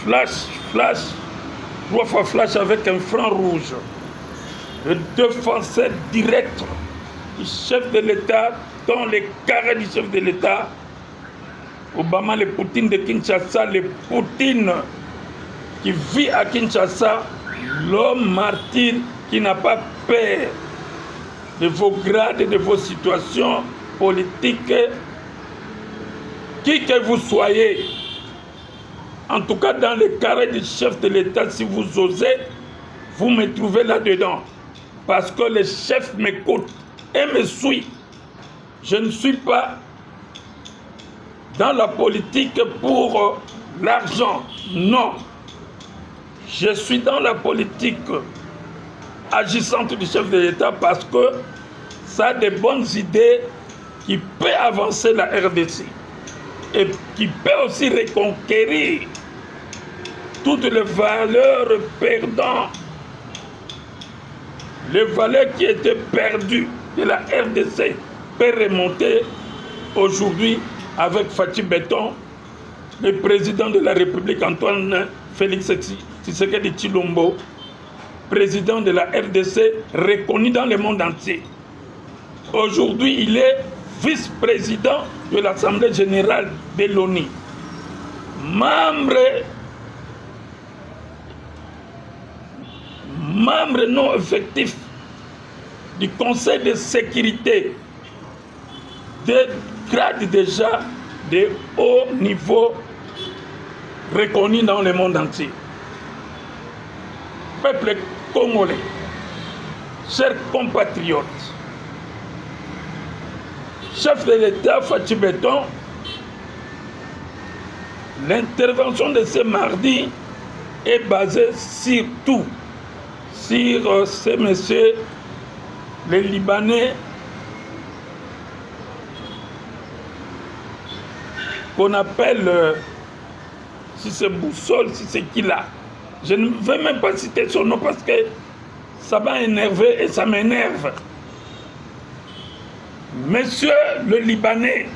flash, 3 fois flash avec un franc rouge. Le défenseur direct du chef de l'État, dans les carrés du chef de l'État, Obama, le Poutine de Kinshasa, le Poutine qui vit à Kinshasa, l'homme martyr qui n'a pas peur de vos grades et de vos situations politiques, qui que vous soyez. En tout cas, dans le carré du chef de l'État, si vous osez, vous me trouvez là-dedans. Parce que le chef m'écoute et me suit. Je ne suis pas dans la politique pour l'argent. Non. Je suis dans la politique agissante du chef de l'État parce que ça a des bonnes idées qui peuvent avancer la RDC et qui peut aussi reconquérir toutes les valeurs perdantes, les valeurs qui étaient perdues de la RDC peuvent remonter aujourd'hui avec Fatih Béton, le président de la République Antoine Félix Tshisekedi Tshilombo, président de la RDC reconnu dans le monde entier. Aujourd'hui, il est vice-président de l'Assemblée générale de l'ONU, membre non effectif du Conseil de sécurité, de grade déjà de haut niveau reconnu dans le monde entier. Peuple congolais, chers compatriotes, chef de l'État Fatih Béton, l'intervention de ce mardi est basée surtout sur ces messieurs, les Libanais, qu'on appelle, si c'est Boussole, si c'est qui là. Je ne veux même pas citer son nom parce que ça m'a énervé et ça m'énerve. Monsieur le Libanais,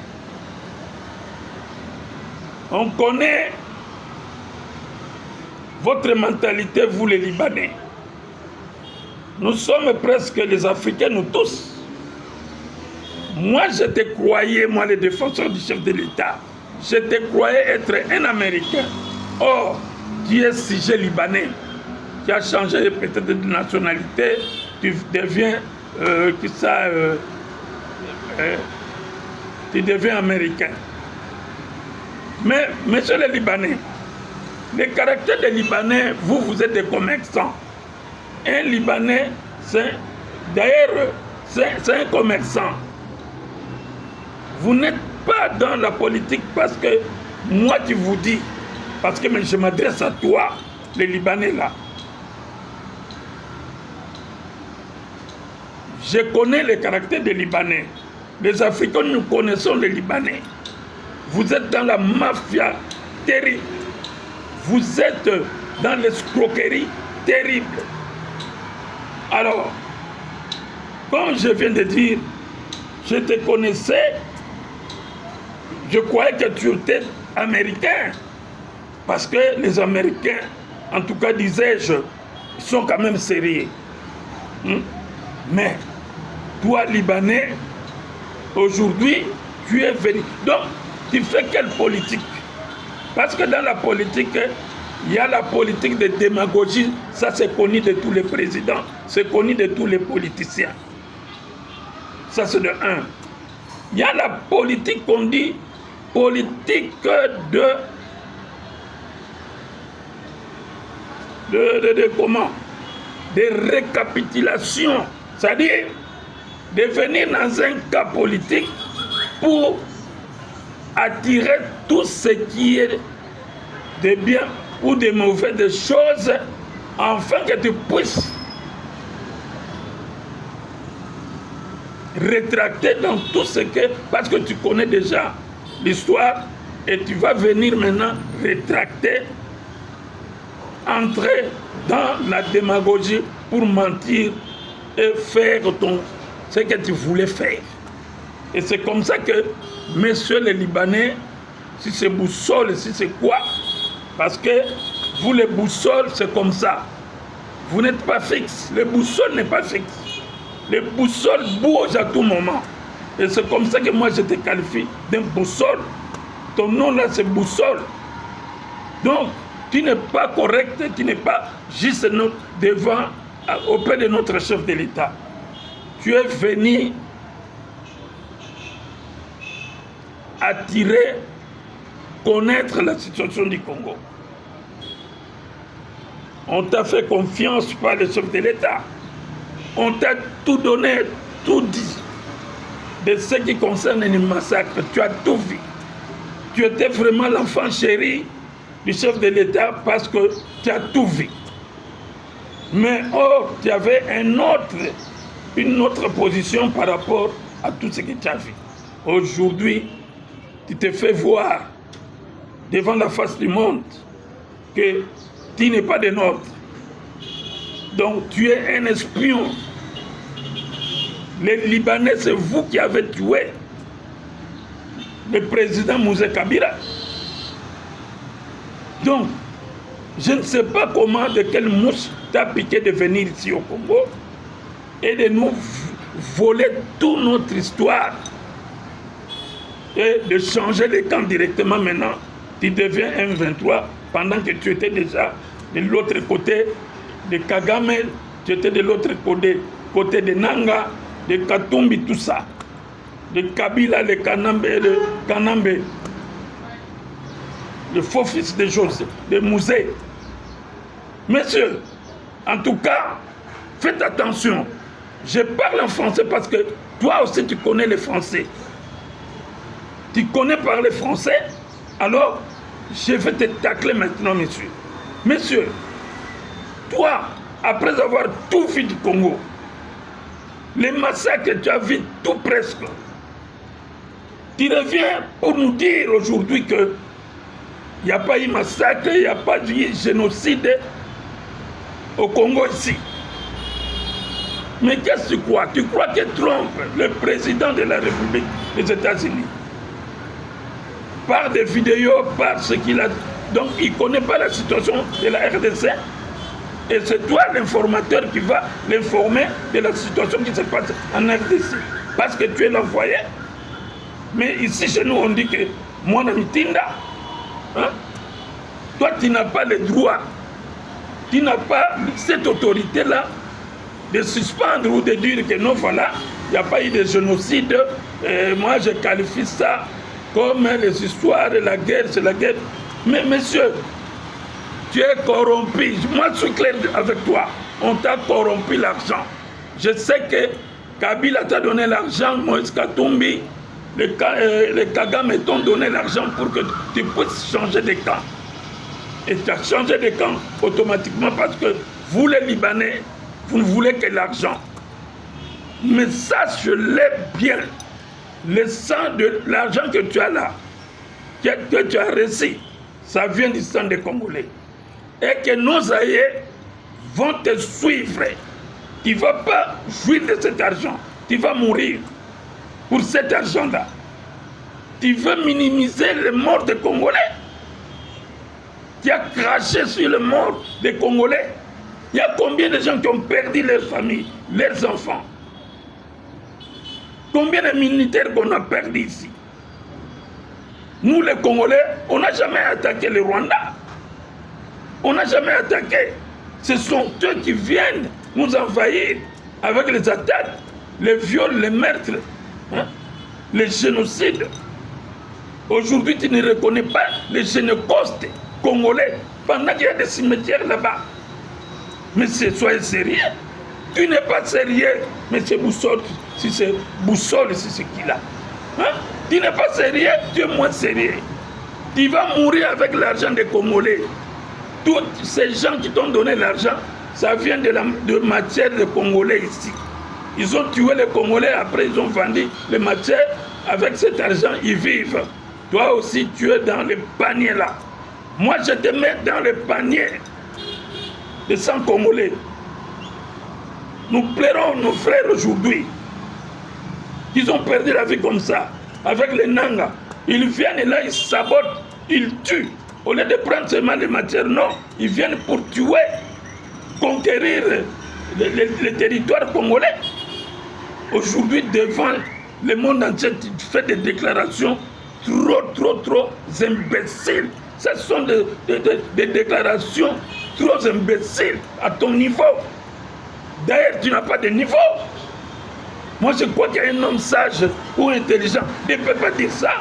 on connaît votre mentalité, vous les Libanais. Nous sommes presque les Africains, nous tous. Moi, je te croyais, moi, le défenseur du chef de l'État, je te croyais être un Américain. Or, tu es sujet libanais, tu as changé peut-être de nationalité, tu deviens, tu deviens américain. Mais, monsieur les Libanais, le caractère des Libanais, vous êtes des commerçants. Un Libanais, d'ailleurs, c'est un commerçant. Vous n'êtes pas dans la politique parce que moi, tu vous dis, parce que je m'adresse à toi, les Libanais là. Je connais le caractère des Libanais. Les Africains, nous connaissons les Libanais. Vous êtes dans la mafia terrible. Vous êtes dans l'escroquerie terrible. Alors, comme je viens de dire, je te connaissais, je croyais que tu étais américain. Parce que les Américains, en tout cas, disais-je, ils sont quand même sérieux. Mais, toi, Libanais, aujourd'hui, tu es venu. Donc, tu fais quelle politique? Parce que dans la politique, il y a la politique de démagogie, ça c'est connu de tous les présidents, c'est connu de tous les politiciens. Ça c'est de un. Il y a la politique qu'on dit, politique comment? De récapitulation, c'est-à-dire de venir dans un cas politique pour attirer tout ce qui est de bien ou de mauvais des choses, afin que tu puisses rétracter dans tout ce que... Parce que tu connais déjà l'histoire et tu vas venir maintenant rétracter, entrer dans la démagogie pour mentir et faire ce que tu voulais faire. Et c'est comme ça que, messieurs les Libanais, si c'est Boussole, si c'est quoi, parce que Vous, les boussoles, c'est comme ça. Vous n'êtes pas fixe. Le boussole n'est pas fixe. Les boussoles bougent à tout moment. Et c'est comme ça que moi, je te qualifie d'un boussole. Ton nom là, c'est boussole. Donc, tu n'es pas correct, tu n'es pas juste devant, auprès de notre chef de l'État. Tu es venu attirer, connaître la situation du Congo. On t'a fait confiance par le chef de l'État. On t'a tout donné, tout dit. De ce qui concerne les massacres, tu as tout vu. Tu étais vraiment l'enfant chéri du chef de l'État parce que tu as tout vu. Mais or, tu avais une autre position par rapport à tout ce que tu as vu. Aujourd'hui, tu te fais voir devant la face du monde que tu n'es pas de nôtres. Donc tu es un espion. Les Libanais, c'est vous qui avez tué le président Mouzé Kabila. Donc, je ne sais pas comment, de quelle mouche t'as piqué de venir ici au Congo et de nous voler toute notre histoire et de changer les camps directement maintenant. Tu deviens M23 pendant que tu étais déjà de l'autre côté de Kagame, tu étais de l'autre côté de Nanga, de Katumbi, tout ça. De Kabila, de Kanambe, le faux fils de José, de Mouzé. Messieurs, en tout cas, faites attention. Je parle en français parce que toi aussi tu connais le français. Tu connais parler français, alors je vais te tacler maintenant, messieurs. Messieurs, toi, après avoir tout vu du Congo, les massacres, tu as vu tout presque. Tu reviens pour nous dire aujourd'hui que il n'y a pas eu massacre, il n'y a pas eu génocide au Congo ici. Mais qu'est-ce que tu crois? Tu crois que Trump, le président de la République des États-Unis, par des vidéos, par ce qu'il a... Donc il ne connaît pas la situation de la RDC. Et c'est toi l'informateur qui va l'informer de la situation qui se passe en RDC. Parce que tu es l'envoyé. Mais ici chez nous on dit que moi je m'tinda. Hein? Toi tu n'as pas le droit. Tu n'as pas cette autorité-là de suspendre ou de dire que non, voilà, il n'y a pas eu de génocide. Moi je qualifie ça comme les histoires de la guerre, c'est la guerre. Mais monsieur, tu es corrompu. Moi, je suis clair avec toi. On t'a corrompu l'argent. Je sais que Kabila t'a donné l'argent, Moïse Katumbi, les Kagame t'ont donné l'argent pour que tu puisses changer de camp. Et tu as changé de camp automatiquement parce que vous, les Libanais, vous ne voulez que l'argent. Mais sache-le bien. Le sang de l'argent que tu as là, que tu as reçu, ça vient du sang des Congolais. Et que nos aïeux vont te suivre. Tu ne vas pas jouir de cet argent. Tu vas mourir pour cet argent-là. Tu veux minimiser les morts des Congolais. Tu as craché sur les morts des Congolais. Il y a combien de gens qui ont perdu leur famille, leurs enfants? Combien de militaires qu'on a perdu ici? Nous les Congolais, on n'a jamais attaqué le Rwanda. On n'a jamais attaqué. Ce sont eux qui viennent nous envahir avec les attaques, les viols, les meurtres, hein, les génocides. Aujourd'hui, tu ne reconnais pas les génocostes congolais pendant qu'il y a des cimetières là-bas. Mais soyez sérieux. Tu n'es pas sérieux, mais c'est Boussole, si c'est Boussole, c'est ce qu'il a. Hein? Tu n'es pas sérieux, tu es moins sérieux. Tu vas mourir avec l'argent des Congolais. Tous ces gens qui t'ont donné l'argent, ça vient de matière des Congolais ici. Ils ont tué les Congolais, après ils ont vendu les matières. Avec cet argent, ils vivent. Toi aussi, tu es dans le panier là. Moi, je te mets dans le panier de 100 Congolais. Nous plairons nos frères aujourd'hui. Ils ont perdu la vie comme ça, avec les Nanga. Ils viennent et là, ils sabotent, ils tuent. Au lieu de prendre seulement les matières, non, ils viennent pour tuer, conquérir les territoires congolais. Aujourd'hui, devant le monde entier, tu fais des déclarations trop imbéciles. Ce sont des déclarations trop imbéciles à ton niveau. D'ailleurs, tu n'as pas de niveau. Moi, je crois qu'il y a un homme sage ou intelligent qui ne peut pas dire ça.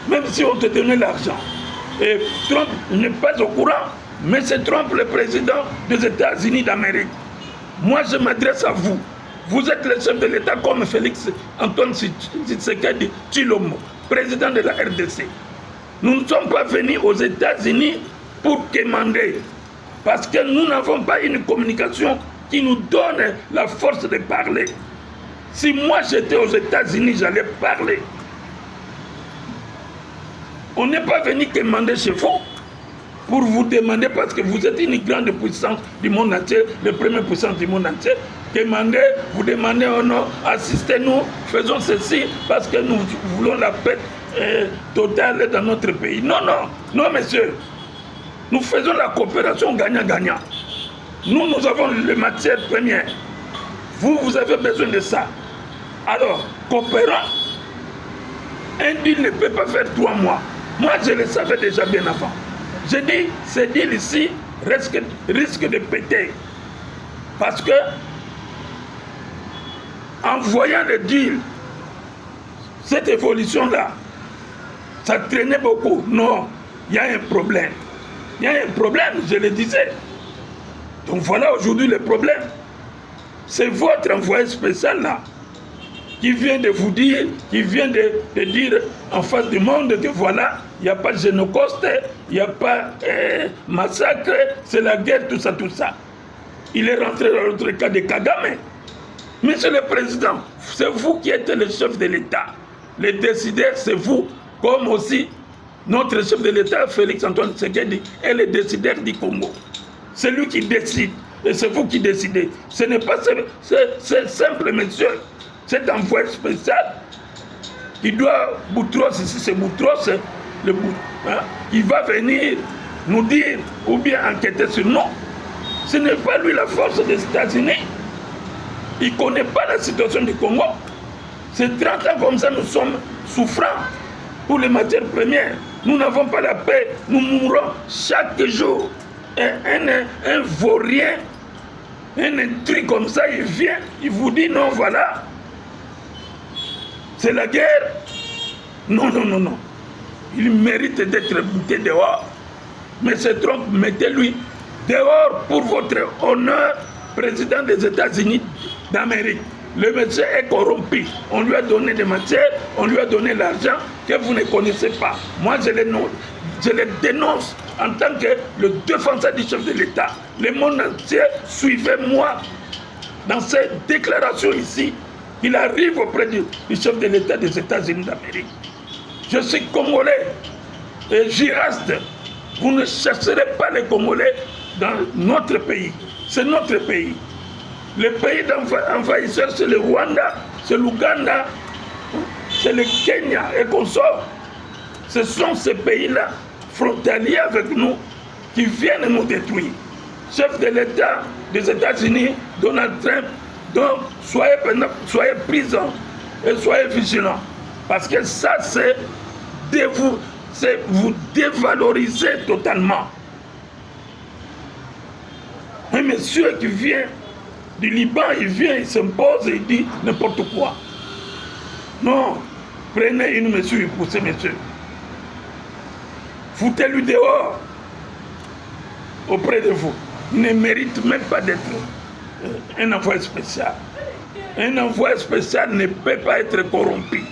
Même si on te donnait l'argent. Et Trump n'est pas au courant, mais c'est Trump le président des États-Unis d'Amérique. Moi, je m'adresse à vous. Vous êtes le chef de l'État comme Félix Antoine Tshisekedi Tshilombo, président de la RDC. Nous ne sommes pas venus aux États-Unis pour quémander, parce que nous n'avons pas une communication qui nous donne la force de parler. Si moi j'étais aux États-Unis, j'allais parler. On n'est pas venu quémander chez vous pour vous demander, parce que vous êtes une grande puissance du monde entier, la première puissance du monde entier. Demandez, vous demandez, oh non, assistez-nous, faisons ceci, parce que nous voulons la paix totale dans notre pays. Non, non, monsieur. Nous faisons la coopération gagnant-gagnant. Nous avons les matières premières. Vous avez besoin de ça. Alors, coopérons. Un deal ne peut pas faire 3 mois. Moi, je le savais déjà bien avant. J'ai dit, ce deal ici risque de péter. Parce que, en voyant le deal, cette évolution-là, ça traînait beaucoup. Non, il y a un problème. Il y a un problème, je le disais. Donc voilà aujourd'hui le problème. C'est votre envoyé spécial là, qui vient de vous dire, qui vient de dire en face du monde que voilà, il n'y a pas de génocauste, il n'y a pas massacre, c'est la guerre, tout ça, tout ça. Il est rentré dans l'autre cas de Kagame. Monsieur le Président, c'est vous qui êtes le chef de l'État. Les décideurs, c'est vous, comme aussi notre chef de l'État, Félix Antoine Tshisekedi, est le décideur du Congo. C'est lui qui décide, et c'est vous qui décidez. Ce n'est pas c'est simple, monsieur. C'est un envoyé spécial qui doit, Boutros, ici c'est Boutros, qui va venir nous dire ou bien enquêter sur nous. Ce n'est pas lui la force des États-Unis. Il ne connaît pas la situation du Congo. C'est 30 ans comme ça, nous sommes souffrants pour les matières premières. Nous n'avons pas la paix, nous mourons chaque jour. Un vaurien, un truc comme ça, il vient, il vous dit non, voilà, c'est la guerre. Non, non, non, non. Il mérite d'être bouté dehors. Mais c'est Trump, mettez-lui dehors pour votre honneur, président des États-Unis d'Amérique. Le monsieur est corrompu. On lui a donné des matières, on lui a donné l'argent que vous ne connaissez pas. Moi, je les dénonce en tant que le défenseur du chef de l'État. Le monde entier, suivez-moi dans cette déclaration ici. Il arrive auprès du chef de l'État des États-Unis d'Amérique. Je suis Congolais et j'y reste. Vous ne chercherez pas les Congolais dans notre pays. C'est notre pays. Le pays d'envahisseurs, c'est le Rwanda, c'est l'Ouganda, c'est le Kenya et consorts. Ce sont ces pays-là, frontaliers avec nous, qui viennent nous détruire. Chef de l'État des États-Unis, Donald Trump, donc soyez prudents et soyez vigilants. Parce que ça, c'est vous dévaloriser totalement. Un monsieur qui vient du Liban, il vient, il s'impose et il dit n'importe quoi. Non, prenez une mesure pour ces messieurs. Foutez-lui dehors auprès de vous. Il ne mérite même pas d'être un envoyé spécial. Un envoyé spécial ne peut pas être corrompu.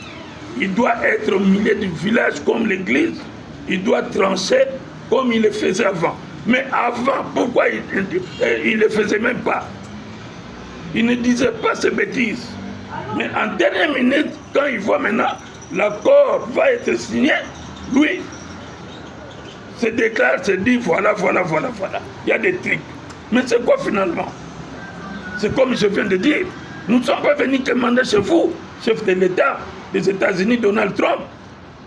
Il doit être au milieu du village comme l'église. Il doit trancher comme il le faisait avant. Mais avant, pourquoi il ne le faisait même pas? Il ne disait pas ces bêtises. Mais en dernière minute, quand il voit maintenant l'accord va être signé, lui se déclare, se dit voilà. Il y a des trucs. Mais c'est quoi finalement? C'est comme je viens de dire. Nous ne sommes pas venus demander chez vous, chef de l'État des États-Unis, Donald Trump.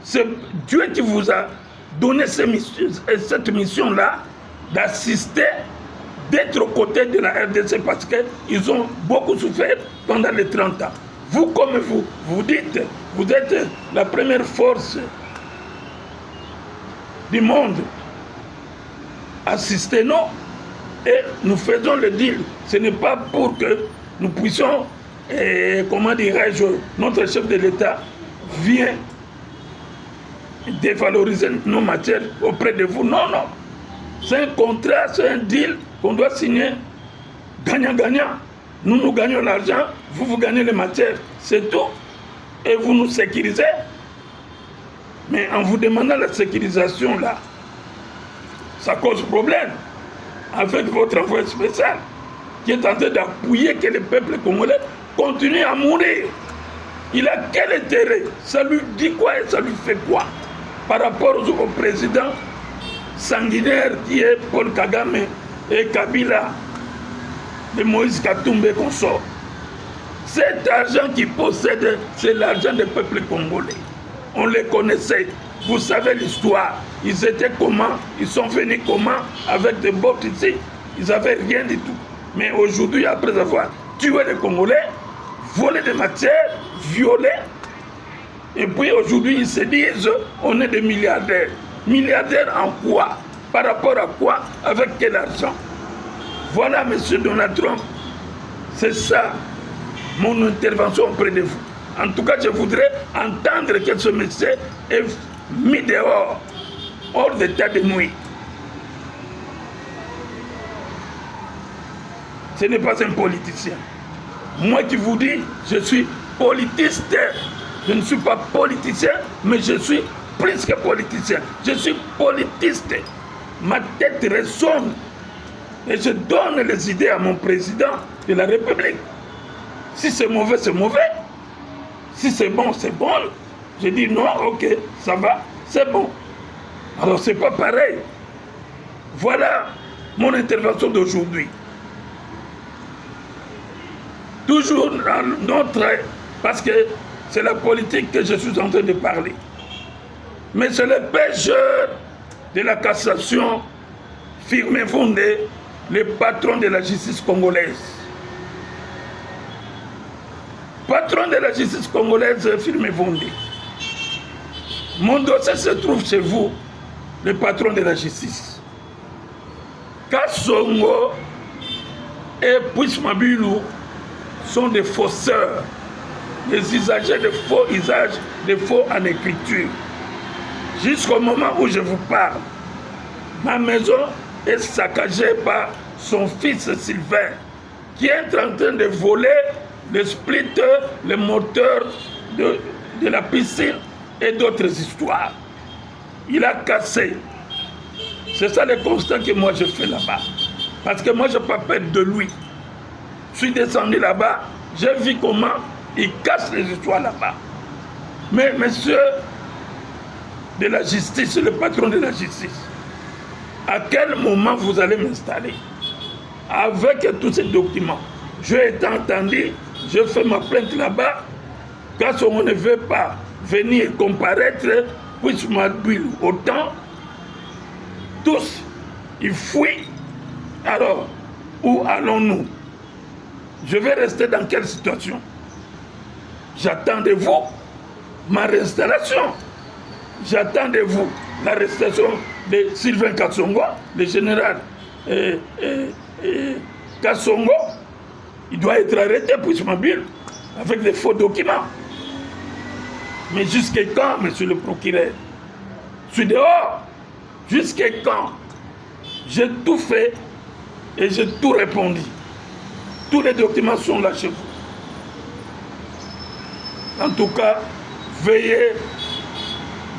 C'est Dieu qui vous a donné cette mission-là d'assister, d'être aux côtés de la RDC parce qu'ils ont beaucoup souffert pendant les 30 ans. Vous, comme vous dites, vous êtes la première force du monde. Assistez-nous et nous faisons le deal. Ce n'est pas pour que nous puissions, comment dirais-je, notre chef de l'État vient dévaloriser nos matières auprès de vous. Non, non. C'est un contrat, c'est un deal qu'on doit signer gagnant-gagnant. Nous gagnons l'argent, vous gagnez les matières, c'est tout. Et vous nous sécurisez. Mais en vous demandant la sécurisation là, ça cause problème avec votre envoyé spécial qui est en train d'appuyer que le peuple congolais continue à mourir. Il a quel intérêt? Ça lui dit quoi et ça lui fait quoi par rapport au président sanguinaire qui est Paul Kagame et Kabila, de Moïse Katumbi qu'on sort. Cet argent qu'ils possèdent, c'est l'argent des peuples congolais. On les connaissait. Vous savez l'histoire. Ils étaient comment? Ils sont venus comment? Avec des bottes ici. Ils n'avaient rien du tout. Mais aujourd'hui, après avoir tué les Congolais, volé des matières, violé, et puis aujourd'hui, ils se disent, on est des milliardaires. Milliardaires en quoi? Par rapport à quoi? Avec quel argent? Voilà, M. Donald Trump, c'est ça mon intervention auprès de vous. En tout cas, je voudrais entendre que ce monsieur est mis dehors, hors d'état de nuit. Ce n'est pas un politicien. Moi qui vous dis, je suis politiste. Je ne suis pas politicien, mais je suis plus que politicien. Je suis politiste. Ma tête résonne. Et je donne les idées à mon président de la République. Si c'est mauvais, c'est mauvais. Si c'est bon, c'est bon. Je dis non, ok, ça va, c'est bon. Alors c'est pas pareil. Voilà mon intervention d'aujourd'hui. Toujours dans notre... Parce que c'est la politique que je suis en train de parler. Mais c'est le pêcheur de la cassation, Firmin Fondé, le patron de la justice congolaise. Patron de la justice congolaise, Firmin Fondé. Mon dossier se trouve chez vous, le patron de la justice. Kassongo et Puisse Mabilou sont des fausseurs, des usagers de faux usages, de faux en écriture. Jusqu'au moment où je vous parle, ma maison est saccagée par son fils Sylvain, qui est en train de voler le splitter, le moteur de la piscine et d'autres histoires. Il a cassé. C'est ça le constat que moi je fais là-bas. Parce que moi je n'ai pas peur de lui. Je suis descendu là-bas, j'ai vu comment il casse les histoires là-bas. Mais monsieur de la justice, le patron de la justice, à quel moment vous allez m'installer avec tous ces documents? J'ai été entendu, je fais ma plainte là-bas, quand on ne veut pas venir comparaître, puisse m'habiller autant, tous, ils fuient. Alors, où allons-nous? Je vais rester dans quelle situation? J'attends de vous ma réinstallation. J'attends de vous l'arrestation de Sylvain Kassongo, le général Kassongo. Il doit être arrêté pour Ismabil avec des faux documents. Mais jusqu'à quand, monsieur le procureur? Je suis dehors. Jusqu'à quand? J'ai tout fait et j'ai tout répondu. Tous les documents sont là chez vous. En tout cas, veuillez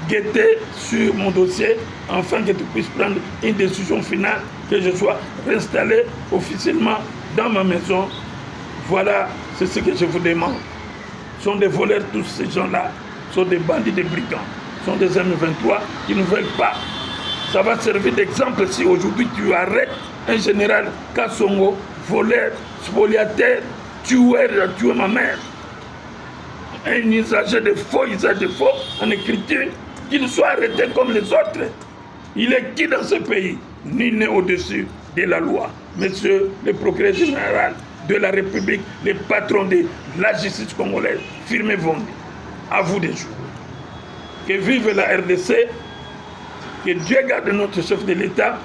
guetter sur mon dossier afin que tu puisses prendre une décision finale, que je sois réinstallé officiellement dans ma maison. Voilà, c'est ce que je vous demande. Ce sont des voleurs, tous ces gens-là. Ce sont des bandits, des brigands. Ce sont des M23 qui ne veulent pas. Ça va servir d'exemple si aujourd'hui tu arrêtes un général Kassongo, voleur, spoliateur, tueur, tuer ma mère. Un usager de faux en écriture, qu'il soit arrêté comme les autres. Il est qui dans ce pays? Nul n'est au-dessus de la loi. Monsieur le procureur général de la République, les patrons de la justice congolaise, firmez Vondi. À vous de jouer. Que vive la RDC, que Dieu garde notre chef de l'État.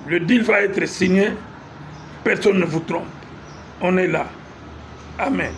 Le deal va être signé. Personne ne vous trompe. On est là. Amen.